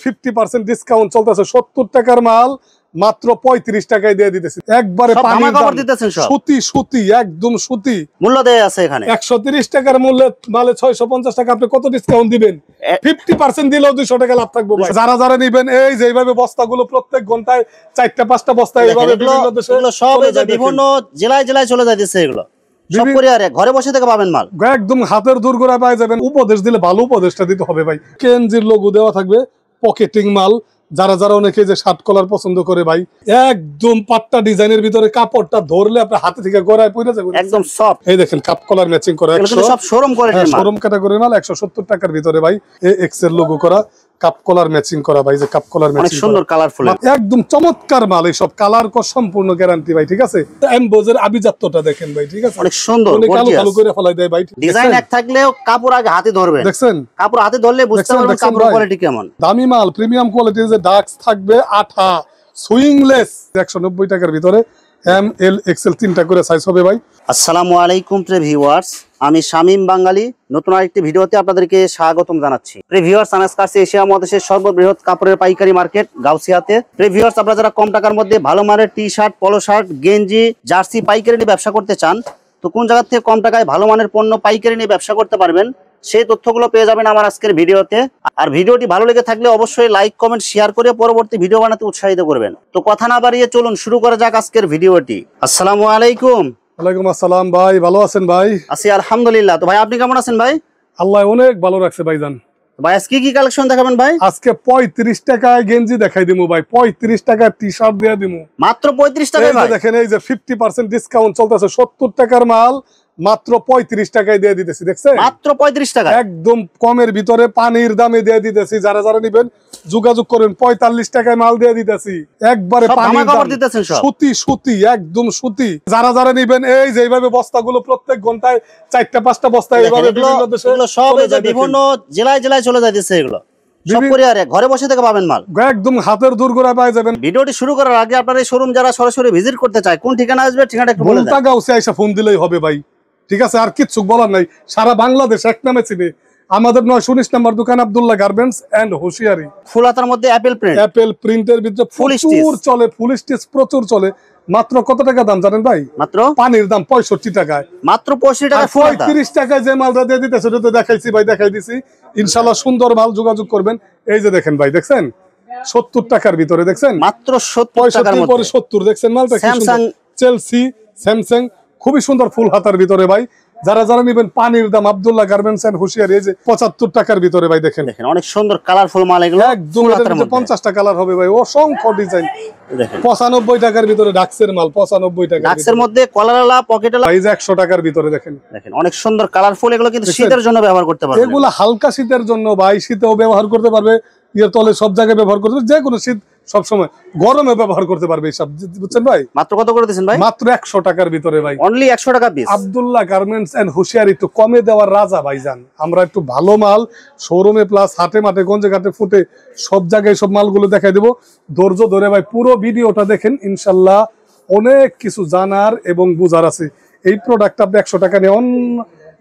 50% discount চলতেছে। 70 টাকার মাল মাত্র 35 টাকায় দিয়ে দিতেছি। একবারে পানির দাম দিতেছেন সব। সুতি একদম সুতি মূল্য দেয়া আছে এখানে। 130 টাকার মূল্যে মালে 650 টাকা আপনি কত ডিসকাউন্ট দিবেন? 50% দিলেও 200 টাকা লাভ থাকবে ভাই। যারা নিবেন এই যে এইভাবে বস্তাগুলো প্রত্যেক ঘন্টায় 4টা 5টা বস্তা এইভাবে বিভিন্ন দেশে সব এই যে বিভিন্ন জেলায় চলে যাইতেছে। এগুলো সব কুরিয়ারে ঘরে বসে থেকে পাবেন মাল, একদম হাতের দূরগোড়ায় পাওয়া যাবেন। উপদেশ দিলে ভালো উপদেশটা দিতে হবে ভাই। কেএনজির লোগো দেওয়া থাকবে, পকেটিং মাল। যারা অনেকে যে শার্ট কলার পছন্দ করে ভাই, একদম পাট্টা ডিজাইনের ভিতরে কাপড়টা ধরলে আপনার হাতে থেকে গড়ায় পড়ে যাবে, একদম সফট। এই দেখেন কাপ কলার ম্যাচিং করা, সব শোরুম কোয়ালিটির মাল, শোরুম ক্যাটাগরির মাল। 170 টাকার ভিতরে ভাই এক্স এর লোগো করা, কাপ কলার ম্যাচিং করা ভাই, যে কাপ কলার ম্যাচিং, অনেক সুন্দর কালারফুল, একদম চমৎকার মাল। এই সব কালার কো সম্পূর্ণ গ্যারান্টি ভাই, ঠিক আছে। এমবোজের আভিজাত্যটা দেখেন ভাই, ঠিক আছে, অনেক সুন্দর, কালো করে ফলাই দেয় ভাই। ডিজাইন এক থাকলেও কাপড় আগে হাতে ধরবেন, দেখছেন কাপড় হাতে ধরলে বুঝতে পারবেন কাপড়ের কোয়ালিটি কেমন। দামি মাল, প্রিমিয়াম কোয়ালিটির, যে ডাক্স থাকবে, আঠা, সুইংলেস, 190 টাকার ভিতরে। এম এল এক্সেল 3টা করে সাইজ হবে ভাই। আসসালামু আলাইকুম প্রিয় ভিউয়ার্স, আমি শামীম বাঙালি নতুন আরেকটি ভিডিওতে আপনাদেরকে স্বাগতম জানাচ্ছি। প্রিয় ভিউয়ার্স, আনাস কাছে এশিয়া মহাদেশের সর্ববৃহৎ কাপড়ের পাইকারি মার্কেট গাউসিয়াতে। প্রিয় ভিউয়ার্স, আপনারা যারা কম টাকার মধ্যে ভালো মানের টি শার্ট, পলো শার্ট, গেঞ্জি, জার্সি পাইকারি নিয়ে ব্যবসা করতে চান, তো কোন জায়গা থেকে কম টাকায় ভালো মানের পণ্য পাইকারি নিয়ে ব্যবসা করতে পারবেন, সেই তথ্যগুলো পেয়ে যাবেন আমার আজকের ভিডিওতে। আর ভিডিওটি ভালো লেগে থাকলে অবশ্যই লাইক, কমেন্ট, শেয়ার করে পরবর্তী ভিডিও বানাতে উৎসাহিত করবেন। তো কথা না বাড়িয়ে চলুন শুরু করা যাক আজকের ভিডিওটি। আসসালামু আলাইকুম। ওয়ালাইকুম আসসালাম ভাই, ভালো আছেন ভাই? আছি আলহামদুলিল্লাহ। তো ভাই আপনি কেমন আছেন ভাই? আল্লাহ অনেক ভালো রাখছে ভাইজান। ভাই আজকে কি কালেকশন দেখাবেন ভাই? আজকে 35 টাকায় গেঞ্জি দেখাই দিমু ভাই, 35 টাকায় টি শার্ট দিয়ে দিমু, মাত্র 35 টাকায় ভাই। দেখেন এই যে 50% ডিসকাউন্ট চলতেছে। 70 টাকার মাল মাত্র 35 টাকায় দিয়ে দিতেছি, দেখছেন, মাত্র 35 টাকা, একদম কমের ভিতরে পানির দামে দিয়ে দিতেছি। যারা নিবেন যোগাযোগ করেন, 45 টাকায় মাল দিয়ে দিতেছি। একবারে পানির দাম, সুতি একদম সুতি। যারা নিবেন এই যে এইভাবে বস্তাগুলো প্রত্যেক ঘন্টায় 4টা 5টা বস্তা এইভাবে বিভিন্ন দেশে সব এই যে বিভিন্ন জেলায় চলে যাইতেছে। এগুলো সব কুরিয়ারে ঘরে বসে থেকে পাবেন মাল, একদম হাতের দূরগোড়ায় পাওয়া যাবেন। ভিডিওটি শুরু করার আগে আপনার এই শোরুম যারা সরাসরি ভিজিট করতে চায়, কোন ঠিকানা আসবে ঠিকানাটা একটু বলে দেন। গাউসে আইসা ফোন দিলেই হবে ভাই, ঠিক আছে, আর কিচ্ছু বলার নাই। সারা বাংলাদেশ এক নামে চিনি। আমাদের 919 নম্বর দোকান আব্দুল্লাহ গার্মেন্টস এন্ড হুশিয়ারি। ফুল হাতার মধ্যে অ্যাপেল প্রিন্টের ভিতরে প্রচুর চলে, ফুল স্টিচ প্রচুর চলে। মাত্র কত টাকা দাম জানেন ভাই? মাত্র পানির দাম 65 টাকায়, মাত্র 65 টাকা। 35 টাকায় যে মালটা দিয়ে দিতেছে ওটা তো দেখাইছি ভাই, দেখাই দিছি। ইনশাআল্লাহ সুন্দর মাল, যোগাযোগ করবেন। এই যে দেখেন ভাই, দেখছেন 70 টাকার ভিতরে, দেখছেন মাত্র 70 টাকার মধ্যে 70, দেখছেন মালটা স্যামসাং, চেলসি, স্যামসাং, খুবই সুন্দর ফুল হাতার ভিতরে ভাই। যারা নিবেন পানির দাম, আব্দুল্লাহ গার্মেন্টস এন্ড হুশিয়ারি, এই যে 75 টাকার ভিতরে ভাই, দেখেন অনেক সুন্দর কালারফুল মাল এগুলো। একদম 50টা কালার হবে ভাই, অসংখ্য ডিজাইন। 95 টাকার ভিতরে ডাক্সের মাল, 95 টাকা ডাক্সের মধ্যে কলারওয়ালা, পকেটওয়ালা, এই যে 100 টাকার ভিতরে দেখেন অনেক সুন্দর কালারফুল। এগুলো কিন্তু শীতের জন্য ব্যবহার করতে পারবে, এগুলো হালকা শীতের জন্য ভাই, শীতেও ব্যবহার করতে পারবে, এর তলে সব জায়গায় ব্যবহার করতে পারবে, যে কোনো শীত সবসময় গরমে ব্যবহার করতে পারবে সব, বুঝছেন ভাই। মাত্র কত করে দিয়েছেন ভাই? মাত্র 100 টাকার ভিতরে ভাই, অনলি 100 টাকা পিস। আব্দুল্লাহ গার্মেন্টস এন্ড হুশিয়ারি, একটু কমে দেওয়ার রাজা ভাইজান। আমরা একটু ভালো মাল শোরুমে প্লাস হাটে মাঠে গঞ্জে ঘাটে ফুটে সব জায়গায় সব মালগুলো দেখাই দেবো। ধৈর্য ধরে ভাই পুরো ভিডিওটা দেখেন, ইনশাল্লাহ অনেক কিছু জানার এবং বুঝার আছে। এই প্রোডাক্ট আপনি 100 টাকা নিয়ে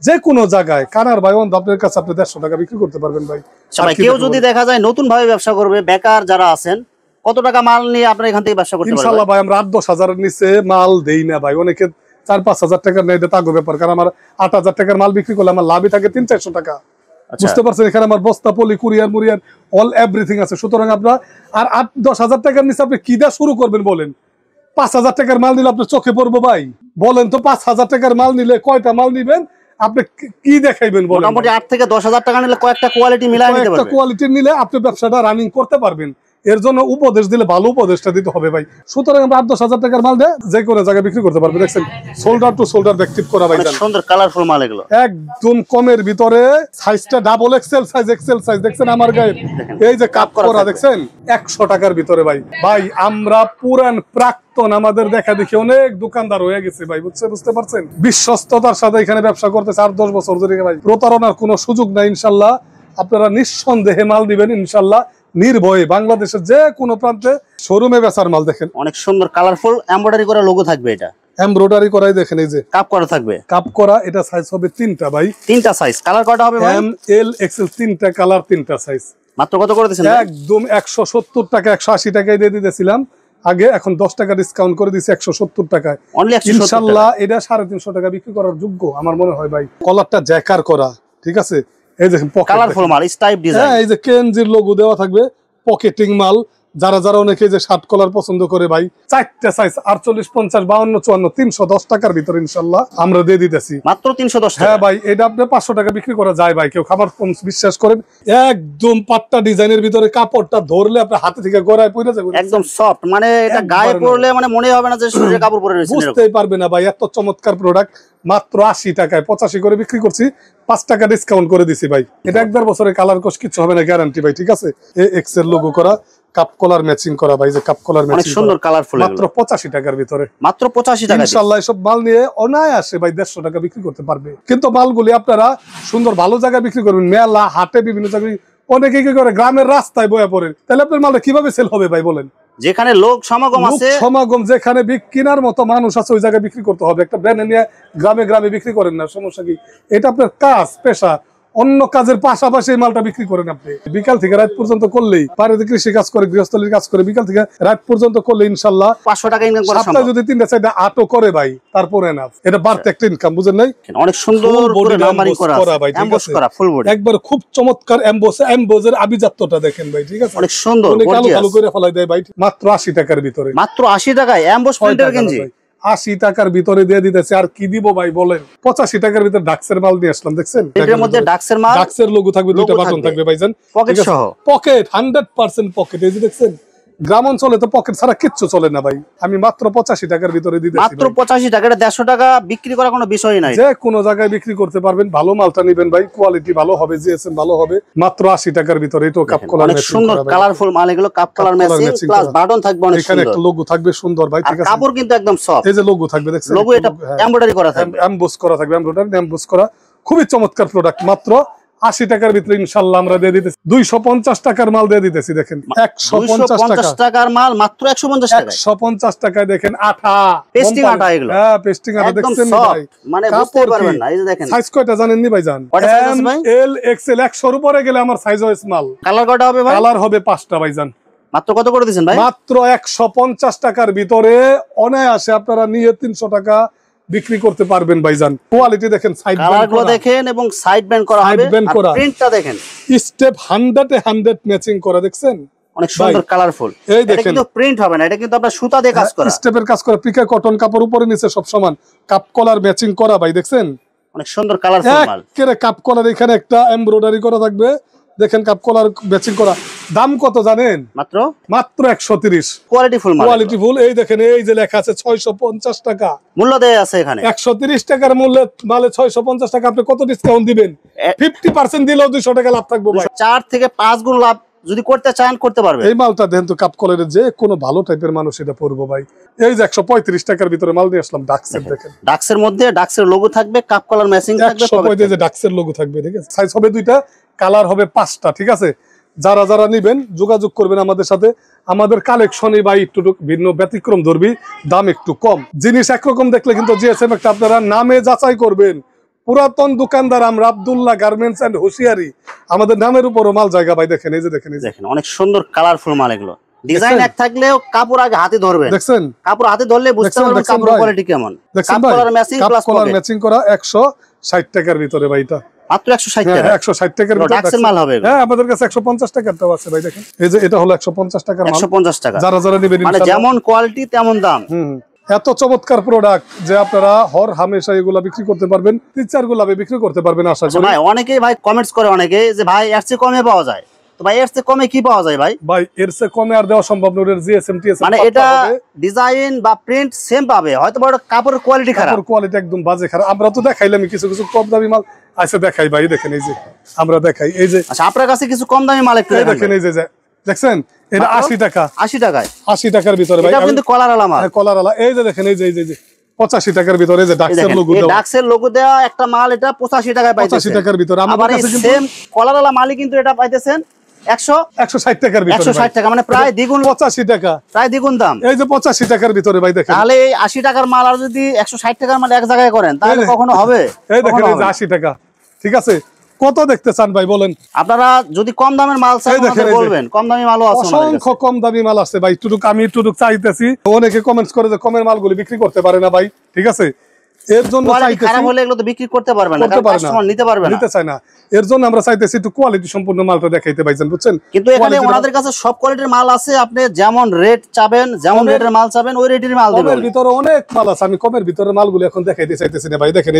যে কোনো জায়গায় কানার ভাই আপনার কাছে আপনি 150 টাকা বিক্রি করতে পারবেন ভাই। কেউ যদি দেখা যায় নতুন ভাবে ব্যবসা করবে, বেকার যারা আছেন, কত টাকা মাল নিয়ে আপনার এখান থেকে ব্যবসা করতে পারবেন? ইনশাআল্লাহ ভাই আমরা 8-10 হাজারের নিচে মাল দেই না ভাই। অনেকে 4-5 হাজার টাকার নেই, তাগো ব্যাপার। কারণ আমার 8,000 টাকার মাল বিক্রি করলে আমার লাভই থাকে 300-400 টাকা, বুঝতে পারছেন। এখানে আমার বস্তা, পলি, কুরিয়ার, মুরিয়ার অল এভরিথিং আছে। সুতরাং আপনার আর 8-10 হাজার টাকার নিচে আপনি কি দিয়ে শুরু করবেন বলেন? 5,000 টাকার মাল নিলে আপনার চোখে পড়বো ভাই? বলেন তো 5,000 টাকার মাল নিলে কয়টা মাল নিবেন আপনি, কি দেখাইবেন বলেন? মোটামুটি 8 থেকে 10 হাজার টাকা নিলে কয়েকটা কোয়ালিটি মিলাই নিতে পারবেন। একটা কোয়ালিটি নিলে আপনি ব্যবসাটা রানিং করতে পারবেন। এর জন্য উপদেশ দিলে ভালো উপদেশটা দিতে হবে ভাই। সুতরাং আমরা 8-10 হাজার টাকার মাল দিয়ে যে কোনো জায়গায় বিক্রি করতে পারবে। দেখছেন শোল্ডার টু শোল্ডার ব্যাকটিভ করা ভাই, সুন্দর কালারফুল মাল এগুলো, একদম কমের ভিতরে। সাইজটা double XL size, XL size, দেখছেন আমার গায়ে এই যে কাপ করা, দেখছেন 100 টাকার ভিতরে ভাই। ভাই আমরা পুরান প্রাক্তন, আমাদের দেখা দেখি অনেক দোকানদার হয়ে গেছে ভাই, বুঝতে পারছেন। বিশ্বস্ততার সাথে এখানে ব্যবসা করতেছে 8-10 বছর ধরে ভাই। প্রতারণার কোনো সুযোগ নাই। ইনশাল্লাহ আপনারা নিঃসন্দেহে মাল দিবেন, ইনশাল্লাহ নির্ভয়ে বাংলাদেশের যে কোনো প্রান্তে শোরুমে বেচার মাল। দেখেন অনেক সুন্দর কালারফুল এমব্রয়ডারি করা লোগো থাকবে, এটা এমব্রয়ডারি করাই, দেখেন এই যে কাপ করা থাকবে, কাপ করা। এটা সাইজ হবে 3টা ভাই, 3টা সাইজ। কালার কয়টা হবে ভাই? এম এল এক্সেল 3টা কালার, 3টা সাইজ। মাত্র কত করে দিচ্ছেন? একদম 170 টাকা 180 টাকায় দিয়ে দিতেছিলাম আগে, এখন 10 টাকা ডিসকাউন্ট করে দিছি 170 টাকায়। ইনশাআল্লাহ এটা 350 টাকা বিক্রি করার যোগ্য আমার মনে হয় ভাই। কলারটা জ্যাকার করা, ঠিক আছে, এই দেখেন কালারফুল মাল, স্টাইপ ডিজাইন, এই যে কেনজির লোগো দেওয়া থাকবে, পকেটিং মাল। যারা যারা অনেকে যে শার্ট কলার পছন্দ করে ভাই, 4টা সাইজ 48, 50, 52, 54, 310 টাকার ভিতরে ইনশাআল্লাহ আমরা দিয়ে দিতেছি মাত্র 310 টাকা। হ্যাঁ ভাই, এটা আপনি 500 টাকা বিক্রি করা যায় ভাই, কেউ খাবার বিশ্বাস করেন। একদম পাট্টা ডিজাইনের ভিতরে কাপড়টা ধরলে আপনার হাতে থেকে গড়ায় পড়ে যাবে, একদম সফট, মানে এটা গায়ে পরলে মানে মনে হবে না যে শরীরে কাপড় পরে রয়েছে, বুঝতেই পারবে না ভাই। এত চমৎকার প্রোডাক্ট মাত্র 80 টাকায় 85 করে বিক্রি করছি, 5 টাকা ডিসকাউন্ট করে দিছি ভাই। এটা 1.5 বছরের কালার কোশ কিছু হবে না, গ্যারান্টি ভাই, ঠিক আছে। এক্সেল লোগো করা, কাপ কলার ম্যাচিং করা ভাই, যে কাপ কলার ম্যাচিং সুন্দর কালারফুল, মাত্র 85 টাকার ভিতরে, মাত্র 85 টাকা। ইনশাআল্লাহ এসব মাল নিয়ে অনায়াসে ভাই 150 টাকা বিক্রি করতে পারবে। কিন্তু মালগুলি আপনারা সুন্দর ভালো জায়গায় বিক্রি করবেন, মেলা হাটে বিভিন্ন জায়গায়। অনেকে কি করে গ্রামের রাস্তায় বয়া পড়ে, তাহলে আপনার মালটা কিভাবে সেল হবে ভাই বলেন? যেখানে লোক সমাগম আছে, যেখানে কেনার মতো মানুষ আছে ওই জায়গায় বিক্রি করতে হবে। একটা ব্যানে নিয়ে গ্রামে গ্রামে বিক্রি করেন না, সমস্যা কি? এটা আপনার কাজ, পেশা, অন্য কাজের পাশাপাশি এই মালটা বিক্রি করেন আপনি। বিকাল থেকে রাত পর্যন্ত করলেই, বাড়িতে কৃষি কাজ করে, গৃহস্থলীর কাজ করে, বিকাল থেকে রাত পর্যন্ত করলে ইনশাআল্লাহ 500 টাকা ইনকাম করা সম্ভব। যদি 3টা 4টা আটো করে ভাই, তারপরে না, এটা বাড়তে একটা ইনকাম, বুঝেন নাই? অনেক সুন্দর করে নাম্বারিং করা ভাই, এমবস করা ফুল বডি, একবার খুব চমৎকার এমবসের আভিজাত্যটা দেখেন ভাই, ঠিক আছে, অনেক সুন্দর, কালো কালো করে ফলাই দেয় ভাই। মাত্র 80 টাকার ভিতরে, মাত্র 80 টাকায় এমবস প্রিন্টের গেঞ্জি 80 টাকার ভিতরে দিয়ে দিতেছে। আর কি দিব ভাই বলেন? 85 টাকার ভিতরে ডাক্সের মাল নিয়ে আসলাম, দেখছেন? এর মধ্যে ডাক্সের মাল, ডাক্সের লোগো থাকবে, 2টা বাটন থাকবে ভাইজান, পকেট সহ, পকেট 100% পকেট। এই যে দেখছেন, গ্রাম অঞ্চলে তো পকেট ছাড়া কিচ্ছু চলে না ভাই। আমি মাত্র 85 টাকার ভিতরে দিতেছি, মাত্র 85 টাকা। এটা 150 টাকা বিক্রি করা কোনো বিষয় নাই, যে কোনো জায়গায় বিক্রি করতে পারবেন। ভালো মালটা নেবেন ভাই, কোয়ালিটি ভালো হবে, জিএসএম ভালো হবে, মাত্র 80 টাকার ভিতরে। তো কাপ কলার অনেক সুন্দর কালারফুল মাল, এগুলো cuff collar matching plus button থাকবে, অনেক সুন্দর। এখানে একটা লোগো থাকবে সুন্দর ভাই, ঠিক আছে। কাপড় কিন্তু একদম সফট, এই যে লোগো থাকবে, দেখছেন? লোগো এটা এমব্রয়ডারি করা থাকবে, এমবস করা থাকবে, এমবস করা, খুবই চমৎকার প্রোডাক্ট। মাত্র 80 টাকার ভিতরে ইনশাআল্লাহ আমরা দিয়ে দিতেছি। 250 টাকার মাল দিয়ে দিতেছি, দেখেন 150 টাকার মাল মাত্র 150 টাকা। 150 টাকায় দেখেন আঠা, পেস্টিং আঠা, এগুলো হ্যাঁ পেস্টিং আঠা, দেখছেন ভাই? মানে বুঝতে পারবেন না, এই যে দেখেন সাইজ কয়টা জানেন নি ভাই? জান এম এল এক্সেল 100 এর উপরে গেলে আমার সাইজ হয় স্মল। কালার কয়টা হবে ভাই? কালার হবে 5টা ভাই। জান মাত্র কত করে দিবেন ভাই? মাত্র 150 টাকার ভিতরে অনায়াসে আপনারা নিয়ে 300 টাকা বিক্রি করতে পারবেন ভাইজান। কোয়ালিটি দেখেন, সাইড ব্যান্ড করা দেখেন, এবং সাইড ব্যান্ড করা হবে, আর প্রিন্টটা দেখেন, স্টেপ 100 ম্যাচিং করা, দেখছেন? অনেক সুন্দর কালারফুল। এটা কিন্তু প্রিন্ট হবে না, এটা কিন্তু আপনার সুতা দিয়ে কাজ করা, স্টেপের কাজ করা, পিকা কটন কাপড়, উপরে নিচে সব সমান, কাপ কলার ম্যাচিং করা ভাই, দেখছেন? অনেক সুন্দর কালারফুল মাল। একেবারে কাপ কলার, এখানে একটা এমব্রয়ডারি করা থাকবে, দেখেন কাপ কলার ম্যাচিং করা। দাম কত জানেন? মাত্র 130। কোয়ালিটি ফুল মাল, কোয়ালিটি ফুল। এই দেখেন, এই যে লেখা আছে 650 টাকা মূল্য দেয়া আছে এখানে। 130 টাকার মূল্যে মালে 650 টাকা, আপনি কত ডিসকাউন্ট দিবেন? 50% দিলেও 200 টাকা লাভ থাকবে ভাই। 4 থেকে 5 গুণ লাভ যদি করতে চান করতে পারবে। এই মালটা দেখেন তো, কাপ কলারের যে কোনো ভালো টাইপের মানুষ এটা পরবো ভাই। এই যে 135 টাকার ভিতরে মাল নিয়ে আসলাম, ডাক্সের, দেখেন ডাক্সের মধ্যে ডাক্সের লোগো থাকবে, কাপ কলার ম্যাচিং থাকবে, 135 যে ডাক্সের লোগো থাকবে, ঠিক আছে? সাইজ হবে 2টা, কালার হবে 5টা, ঠিক আছে? যারা যারা নিবেন যোগাযোগ করবেন আমাদের সাথে। আমাদের কালেকশনই ভাই একটু ভিন্ন, ব্যতিক্রম ধরবি, দাম একটু কম। জিনিস একরকম দেখলে কিন্তু জিএসএম একটা আপনারা নামে যাচাই করবেন। পুরাতন দোকানদার আমরা, আব্দুল্লাহ গার্মেন্টস এন্ড হুশিয়ারি, আমাদের নামের উপরও মাল জায়গা ভাই। দেখেন, এই যে দেখেন, অনেক সুন্দর কালারফুল মাল। এগুলো ডিজাইন এক থাকলেও কাপড় আগে হাতে ধরবেন, দেখছেন? কাপড় হাতে ধরলে বুঝতে পারবেন কাপড়ের কোয়ালিটি কেমন। Cuff collar matching plus collar matching করা 160 টাকার ভিতরে ভাই। এটা মাত্র 160 টাকা, 160 টাকার ভিতরে ডাক্সের মাল হবে। হ্যাঁ, আমাদের কাছে 150 টাকারটাও আছে ভাই, দেখেন। এই যে এটা হলো 150 টাকার মাল, 150 টাকা। যারা যারা নেবেন মানে যেমন কোয়ালিটি তেমন দাম। এত চমৎকার প্রোডাক্ট যে আপনারা হর হামেশা এগুলা বিক্রি করতে পারবেন, 3-4 গুলা বিক্রি করতে পারবেন আশা করি। ভাই অনেকেই ভাই কমেন্টস করে, অনেকে যে ভাই এর চেয়ে কমে পাওয়া যায়, তো ভাই এর চেয়ে কমে কি পাওয়া যায় ভাই? ভাই এর চেয়ে কমে আর দেওয়া সম্ভব নয়। এর জিএসএম টিএসএম মানে এটা ডিজাইন বা প্রিন্ট সেম পাবে, হয়তো বড় কাপড়ের কোয়ালিটি খারাপ, কাপড়ের কোয়ালিটি একদম বাজে খারাপ। আমরা তো দেখাইলাম কিছু কিছু কম দামি মাল আছে, দেখাই ভাই, দেখেন এই যে আমরা দেখাই। এই যে আচ্ছা, আপনার কাছে কিছু কম দামি মাল একটু দেখেন, এই যে দেখছেন, এটা 80 টাকা, 80 টাকায়, 80 টাকার ভিতরে ভাই। এটা কিন্তু কলার আলা মাল, কলার আলা। এই যে দেখেন, এই যে 85 টাকার ভিতরে যে ডাক্সের লোগো দেওয়া, ডাক্সের লোগো দেওয়া একটা মাল, এটা 85 টাকায় পাইতেছেন। 85 টাকার ভিতরে আমাদের কাছে কিন্তু সেম কলার আলা মালই কিন্তু এটা পাইতেছেন 160 টাকার ভিতরে, 160 টাকা, মানে প্রায় দ্বিগুণ, 85 টাকা, প্রায় দ্বিগুণ দাম। এই যে 85 টাকার ভিতরে ভাই, দেখেন। তাহলে এই 80 টাকার মাল আর যদি 160 টাকার মাল এক জায়গায় করেন তাহলে কখনো হবে? এই দেখেন, এই যে 80 টাকা, ঠিক আছে? কত দেখতে চান ভাই বলেন? আপনারা যদি কম দামের মাল চান আমাদের বলবেন, কম দামি মালও আছে। অসংখ্য কম দামি মাল আছে ভাই, আমি একটু চাইতেছি। অনেকে কমেন্টস করে যে কমের মালগুলি বিক্রি করতে পারে না ভাই, ঠিক আছে, এর জন্য খারাপ হলে এগুলো তো বিক্রি করতে পারবেন না, কারণ কাস্টমার নিতে পারবে না, নিতে চায় না। এর জন্য আমরা চাইতেছি একটু কোয়ালিটি সম্পূর্ণ মালটা দেখাইতে ভাইজান, বুঝছেন? কিন্তু এখানে ওনাদের কাছে সব কোয়ালিটির মাল আছে, আপনি যেমন রেট চাবেন, যেমন রেটের মাল চাবেন ওই রেটের মাল দিবেন। কমের ভিতরে অনেক মাল আছে, আমি কমের ভিতরে মালগুলো এখন দেখাইতে চাইতেছি না ভাই। দেখেন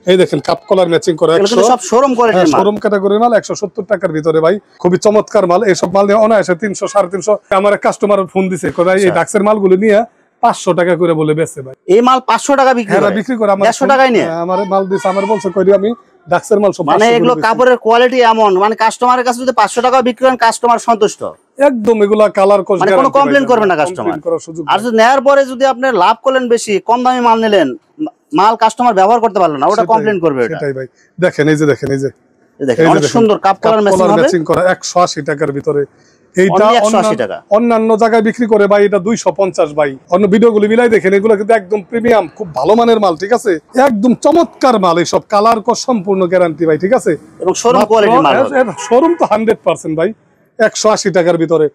এই দেখেন কাপ কলার ম্যাচিং করা, এগুলো সব শোরুম কোয়ালিটির মাল, শোরুম ক্যাটাগরির মাল, 170 টাকার ভিতরে ভাই, খুবই চমৎকার মাল। এইসব মাল নিয়ে অনায়াসে 300 350। আমার এক কাস্টমার ফোন দিছে, ভাই এই ডাক্সের মালগুলো নিয়ে 500 টাকা করে বলে বেচে ভাই। এই মাল 500 টাকা বিক্রি করে, আমার 100 টাকায় নিয়ে আমার মাল দিছে, আমার বলছে কই আমি ডাক্সের মাল সব। মানে এগুলো কাপড়ের কোয়ালিটি এমন, মানে কাস্টমারের কাছে যদি 500 টাকা বিক্রি করেন কাস্টমার সন্তুষ্ট একদম। এগুলা কালার কোশ, মানে কোনো কমপ্লেইন করবে না কাস্টমার। আর যদি নেয়ার পরে যদি আপনি লাভ করলেন বেশি, কম দামি মাল নিলেন, মাল কাস্টমার ব্যবহার করতে পারলো না, ওটা কমপ্লেইন করবে। সেটাই ভাই। দেখেন এই যে দেখেন অনেক সুন্দর কাপ কলার ম্যাচিং করা 180 টাকার ভিতরে। এইটা 180 টাকা, অন্যান্য জায়গায় বিক্রি করে ভাই এটা 250 ভাই। অন্য ভিডিওগুলো মিলাই দেখেন, এগুলো কিন্তু একদম প্রিমিয়াম, খুব ভালো মানের মাল, ঠিক আছে, একদম চমৎকার মাল। এইসব কালার কো সম্পূর্ণ গ্যারান্টি ভাই, ঠিক আছে, এবং শোরুম কোয়ালিটির মাল, শোরুম তো 100% ভাই। 180 টাকার ভিতরে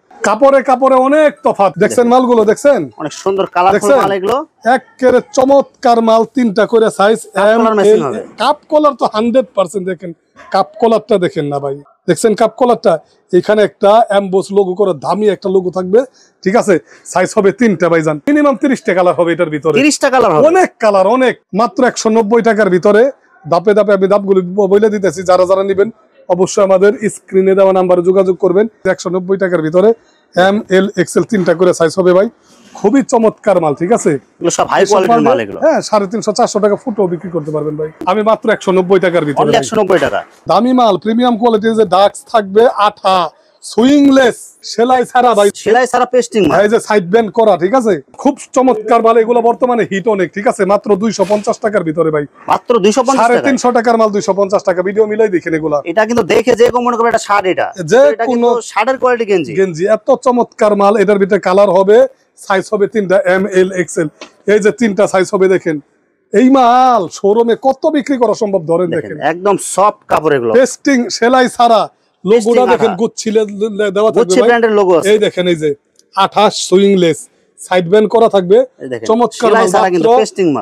কাপড়ে অনেক তফাৎ। দেখছেন মালগুলো, দেখছেন অনেক সুন্দর কালারফুল মাল, এগুলো একেবারে চমৎকার মাল। 3টা করে সাইজ, কাপ কলার তো 100%। দেখেন কাপ কলারটা দেখেন না ভাই, দেখছেন কাপ কলারটা, এখানে একটা এমবোস লোগো করে দামি একটা লোগো থাকবে, ঠিক আছে। সাইজ হবে 3টা ভাইজান, মিনিমাম 30টা কালার হবে এটার ভিতরে, 30টা কালার হবে, অনেক কালার, অনেক। মাত্র 190 টাকার ভিতরে। দাপে দাপে আমি দাপগুলো বলে দিতেছি, যারা নেবেন অবশ্যই আমাদের স্ক্রিনে দেওয়া নাম্বারে যোগাযোগ করবেন। 190 টাকার ভিতরে এম এল এক্সেল 3টা করে সাইজ হবে ভাই, খুবই চমৎকার মাল, ঠিক আছে। সব হাই কোয়ালিটির মাল এগুলো। হ্যাঁ 350 400 টাকা ফুটও বিক্রি করতে পারবেন ভাই। আমি মাত্র 190 টাকার ভিতরে, 190 টাকা দামি মাল, প্রিমিয়াম কোয়ালিটির। যে ডাক্স থাকবে আঠা, সুইংলেস, সেলাই ছাড়া ভাই, সেলাই ছাড়া পেস্টিং মাল, এই যে সাইড ব্যান্ড করা, ঠিক আছে, খুব চমৎকার মাল। এগুলো বর্তমানে হিট অনেক, ঠিক আছে, মাত্র 250 টাকার ভিতরে ভাই, মাত্র 250 টাকা। 350 টাকার মাল 250 টাকা। ভিডিও মিলাই দেখেন এগুলা। এটা কিন্তু দেখে যে কোন মনে করবে এটা শার্ট, এটা যে কোনো শার্টের কোয়ালিটি গেঞ্জি এত চমৎকার মাল। এটার ভিতরে কালার হবে, সাইজ হবে 3টা, এম এল এক্সেল। এই যে 3টা সাইজ হবে, দেখেন এই মাল শোরুমে কত বিক্রি করা সম্ভব, ধরেন দেখেন একদম সফট কাপড়, এগুলো পেস্টিং, সেলাই ছাড়া। লোগোটা দেখেন গুচ্ছিলে দেওয়া থাকবে, গুচ্ছি ব্র্যান্ডের লোগো আছে। এই দেখেন এই যে 28 সুইংলেস, সাইড ব্যান্ড করা থাকবে, চমৎকার মাল। মাত্র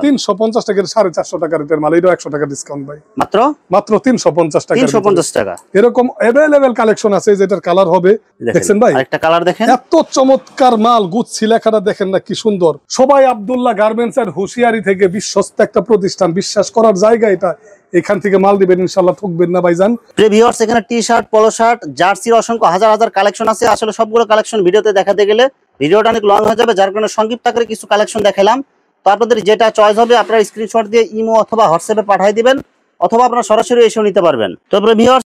350 টাকার, 450 টাকার এর মাল। এটা 100 টাকা ডিসকাউন্ট ভাই, মাত্র 350 টাকা, 350 টাকা। এরকম अवेलेबल কালেকশন আছে, যেটার কালার হবে, দেখছেন ভাই, একটা কালার দেখেন, এত চমৎকার মাল। গুচ্ছি লেখাটা দেখেন না কি সুন্দর। সবাই আব্দুল্লাহ গার্মেন্টস এর হুঁশিয়ারি থেকে বিশ্বস্ত একটা প্রতিষ্ঠান, বিশ্বাস করার জায়গা এটা। এখান থেকে মাল দিবেন, ইনশাআল্লাহ ঠকবেন না ভাইজান। ভিউয়ার্স, এখানে টি শার্ট, পোলো শার্ট, জার্সির অসংখ্য হাজার হাজার কালেকশন আছে। আসলে সবগুলো কালেকশন ভিডিওতে দেখাতে গেলে ভিডিওটা অনেক লং হয়ে যাবে, যার কারণে সংক্ষিপ্ত আকারে কিছু কালেকশন দেখালাম। তো আপনাদের যেটা চয়েস হবে আপনারা স্ক্রিনশট দিয়ে ইমো অথবা হোয়াটসঅ্যাপে পাঠিয়ে দিবেন, অথবা আপনারা সরাসরি এসেও নিতে পারবেন। তো ভিউয়ার্স,